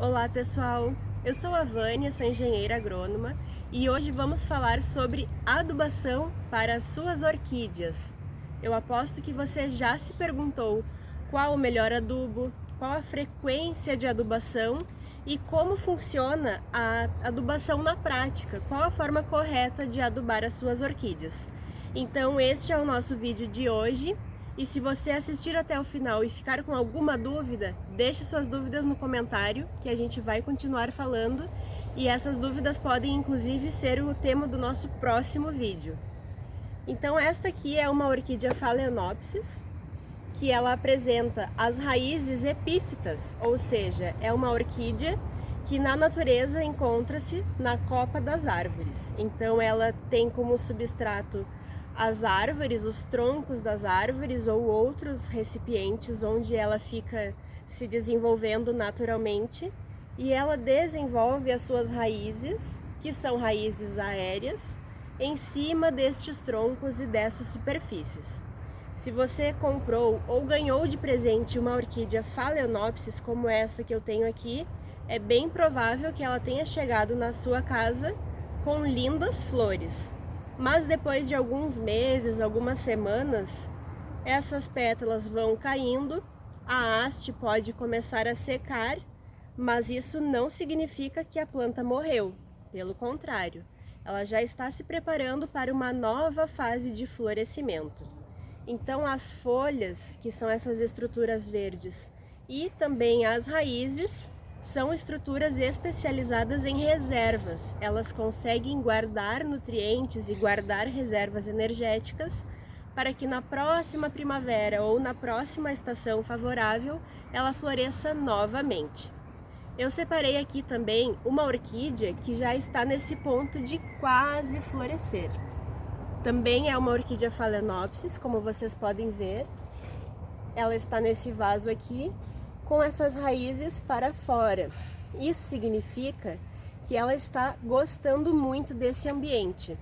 Olá pessoal, eu sou a Vânia, sou engenheira agrônoma e hoje vamos falar sobre adubação para as suas orquídeas. Eu aposto que você já se perguntou qual o melhor adubo, qual a frequência de adubação e como funciona a adubação na prática, qual a forma correta de adubar as suas orquídeas. Então este é o nosso vídeo de hoje. E se você assistir até o final e ficar com alguma dúvida, deixe suas dúvidas no comentário, que a gente vai continuar falando. E essas dúvidas podem inclusive ser o tema do nosso próximo vídeo. Então esta aqui é uma orquídea Phalaenopsis, que ela apresenta as raízes epífitas, ou seja, é uma orquídea que na natureza encontra-se na copa das árvores. Então ela tem como substrato as árvores, os troncos das árvores ou outros recipientes onde ela fica se desenvolvendo naturalmente, e ela desenvolve as suas raízes, que são raízes aéreas, em cima destes troncos e dessas superfícies. Se você comprou ou ganhou de presente uma orquídea Phalaenopsis como essa que eu tenho aqui, é bem provável que ela tenha chegado na sua casa com lindas flores. Mas depois de alguns meses, algumas semanas, essas pétalas vão caindo, a haste pode começar a secar, mas isso não significa que a planta morreu. Pelo contrário, ela já está se preparando para uma nova fase de florescimento. Então as folhas, que são essas estruturas verdes, e também as raízes, são estruturas especializadas em reservas. Elas conseguem guardar nutrientes e guardar reservas energéticas para que na próxima primavera ou na próxima estação favorável ela floresça novamente. Eu separei aqui também uma orquídea que já está nesse ponto de quase florescer. Também é uma orquídea Phalaenopsis, como vocês podem ver. Ela está nesse vaso aqui, com essas raízes para fora. Isso significa que ela está gostando muito desse ambiente.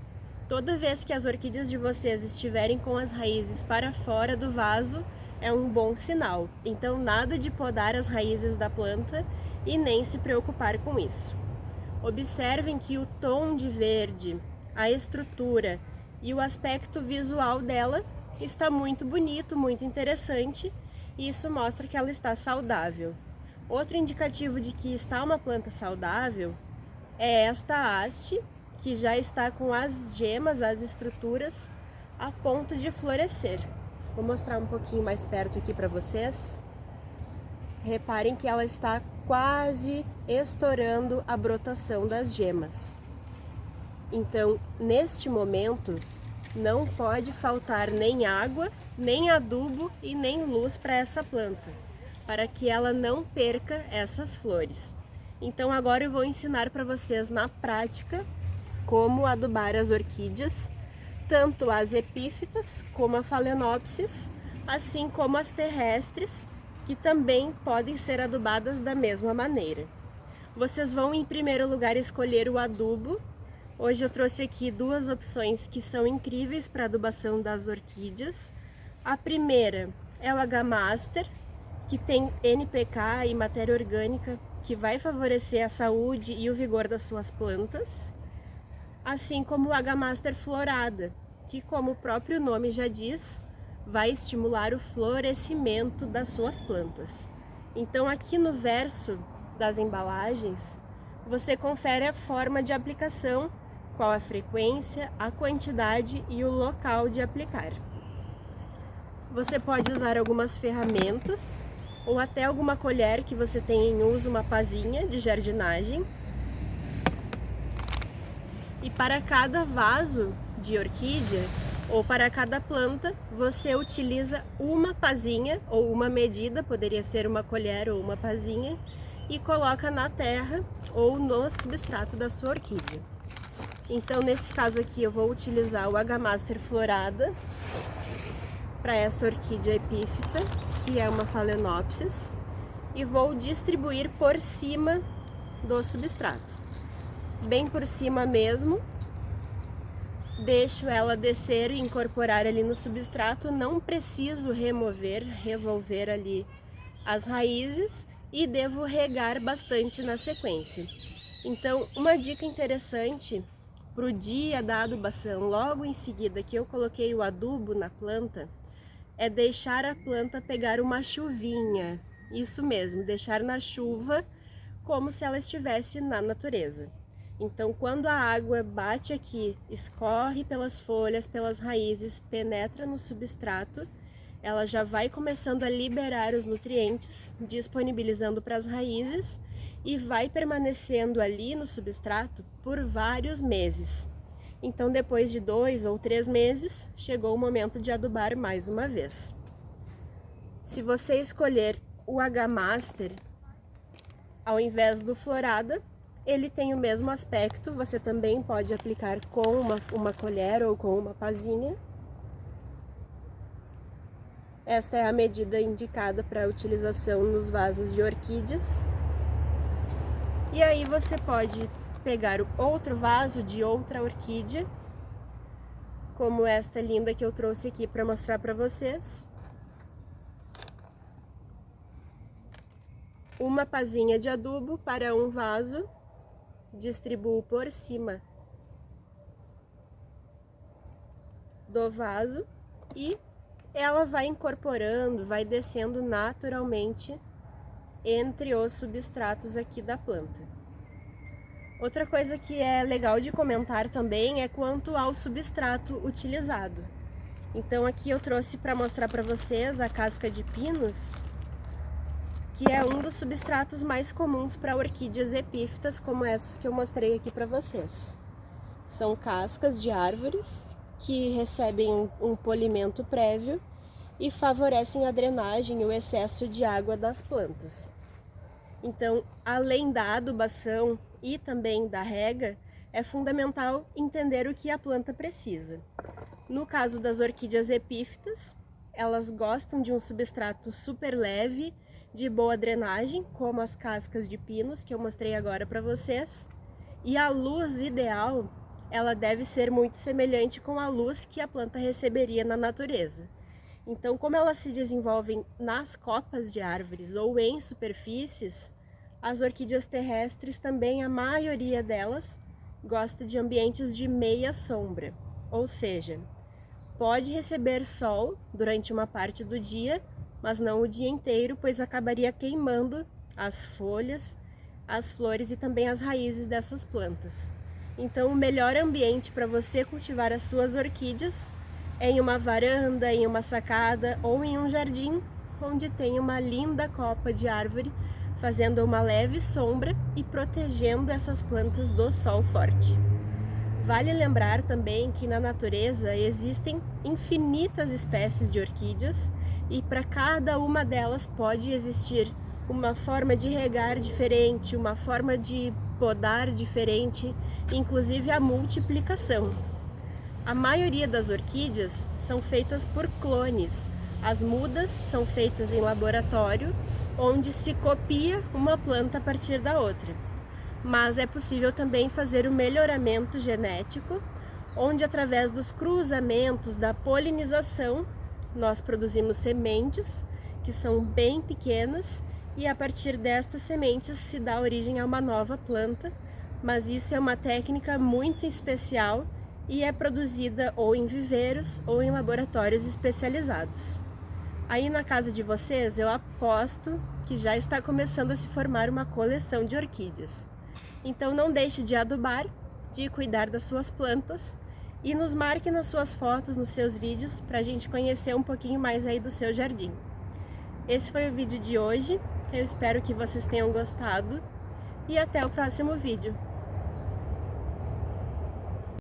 Toda vez que as orquídeas de vocês estiverem com as raízes para fora do vaso, é um bom sinal. Então nada de podar as raízes da planta e nem se preocupar com isso. Observem que o tom de verde, a estrutura e o aspecto visual dela está muito bonito, muito interessante. E isso mostra que ela está saudável. Outro indicativo de que está uma planta saudável é esta haste, que já está com as gemas, as estruturas, a ponto de florescer. Vou mostrar um pouquinho mais perto aqui para vocês. Reparem que ela está quase estourando a brotação das gemas. Então, neste momento, não pode faltar nem água, nem adubo e nem luz para essa planta, para que ela não perca essas flores. Então agora eu vou ensinar para vocês na prática como adubar as orquídeas, tanto as epífitas como a Phalaenopsis, assim como as terrestres, que também podem ser adubadas da mesma maneira. Vocês vão em primeiro lugar escolher o adubo. Hoje eu trouxe aqui duas opções que são incríveis para adubação das orquídeas. A primeira é o H-Master, que tem NPK e matéria orgânica, que vai favorecer a saúde e o vigor das suas plantas. Assim como o H-Master Florada, que, como o próprio nome já diz, vai estimular o florescimento das suas plantas. Então aqui no verso das embalagens, você confere a forma de aplicação, qual a frequência, a quantidade e o local de aplicar. Você pode usar algumas ferramentas ou até alguma colher que você tenha em uso, uma pazinha de jardinagem. E para cada vaso de orquídea ou para cada planta, você utiliza uma pazinha ou uma medida, poderia ser uma colher ou uma pazinha, e coloca na terra ou no substrato da sua orquídea. Então, nesse caso aqui, eu vou utilizar o H-Master Florada para essa orquídea epífita, que é uma Phalaenopsis, e vou distribuir por cima do substrato. Bem por cima mesmo. Deixo ela descer e incorporar ali no substrato, não preciso revolver ali as raízes, e devo regar bastante na sequência. Então, uma dica interessante para o dia da adubação, logo em seguida que eu coloquei o adubo na planta, é deixar a planta pegar uma chuvinha. Isso mesmo, deixar na chuva como se ela estivesse na natureza. Então, quando a água bate aqui, escorre pelas folhas, pelas raízes, penetra no substrato, ela já vai começando a liberar os nutrientes, disponibilizando para as raízes e vai permanecendo ali no substrato por vários meses. Então, depois de 2 ou 3 meses, chegou o momento de adubar mais uma vez. Se você escolher o H-Master ao invés do Florada, ele tem o mesmo aspecto, você também pode aplicar com uma colher ou com uma pazinha. Esta é a medida indicada para utilização nos vasos de orquídeas. E aí você pode pegar outro vaso de outra orquídea, como esta linda que eu trouxe aqui para mostrar para vocês. Uma pazinha de adubo para um vaso, distribuo por cima do vaso e ela vai incorporando, vai descendo naturalmente entre os substratos aqui da planta. Outra coisa que é legal de comentar também é quanto ao substrato utilizado. Então aqui eu trouxe para mostrar para vocês a casca de pinos, que é um dos substratos mais comuns para orquídeas epífitas, como essas que eu mostrei aqui para vocês. São cascas de árvores que recebem um polimento prévio e favorecem a drenagem e o excesso de água das plantas. Então, além da adubação e também da rega, é fundamental entender o que a planta precisa. No caso das orquídeas epífitas, elas gostam de um substrato super leve, de boa drenagem, como as cascas de pinos que eu mostrei agora para vocês. E a luz ideal, ela deve ser muito semelhante com a luz que a planta receberia na natureza. Então, como elas se desenvolvem nas copas de árvores ou em superfícies, as orquídeas terrestres também, a maioria delas, gosta de ambientes de meia sombra, ou seja, pode receber sol durante uma parte do dia, mas não o dia inteiro, pois acabaria queimando as folhas, as flores e também as raízes dessas plantas. Então, o melhor ambiente para você cultivar as suas orquídeas é em uma varanda, em uma sacada ou em um jardim onde tem uma linda copa de árvore fazendo uma leve sombra e protegendo essas plantas do sol forte. Vale lembrar também que na natureza existem infinitas espécies de orquídeas e para cada uma delas pode existir uma forma de regar diferente, uma forma de podar diferente, inclusive a multiplicação. A maioria das orquídeas são feitas por clones. As mudas são feitas em laboratório, onde se copia uma planta a partir da outra. Mas é possível também fazer o melhoramento genético, onde através dos cruzamentos, da polinização, nós produzimos sementes que são bem pequenas e a partir destas sementes se dá origem a uma nova planta, mas isso é uma técnica muito especial e é produzida ou em viveiros ou em laboratórios especializados. Aí na casa de vocês eu aposto que já está começando a se formar uma coleção de orquídeas. Então não deixe de adubar, de cuidar das suas plantas e nos marque nas suas fotos, nos seus vídeos, para a gente conhecer um pouquinho mais aí do seu jardim. Esse foi o vídeo de hoje, eu espero que vocês tenham gostado e até o próximo vídeo.